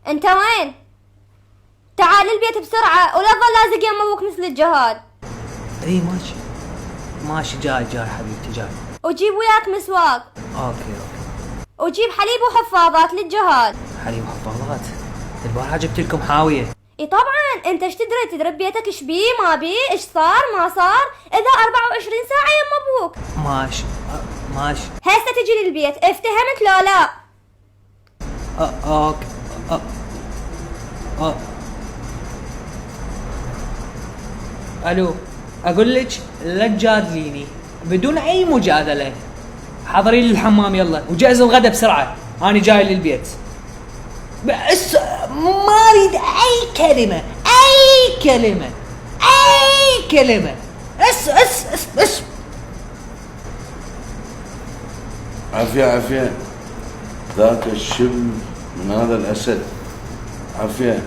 انت وين؟ تعال البيت بسرعة ولا تظل لازق يم ابوك مثل الجهاد. اي ماشي ماشي، جاي حبيبتي جاي. وجيب وياك مسواك. اوكي. وجيب حليب وحفاضات للجهاد. حليب وحفاضات؟ البارحة جبت لكم حاوية. اي طبعا، انت ايش تدري بيتك ايش بيه ما بيه، ايش صار ما صار، اذا 24 ساعة يم ابوك. ماشي ماشي. هسه تجي للبيت، افتهمت لو لا؟ اوكي. الو، اقول لك لا تجادليني بدون اي مجادله. حضري لي الحمام يلا وجهز الغداء بسرعه، انا جاي للبيت. بس ما اريد اي كلمه اي كلمه اي كلمه. اس عافية ذاك الشم من هذا الأسد. عافية.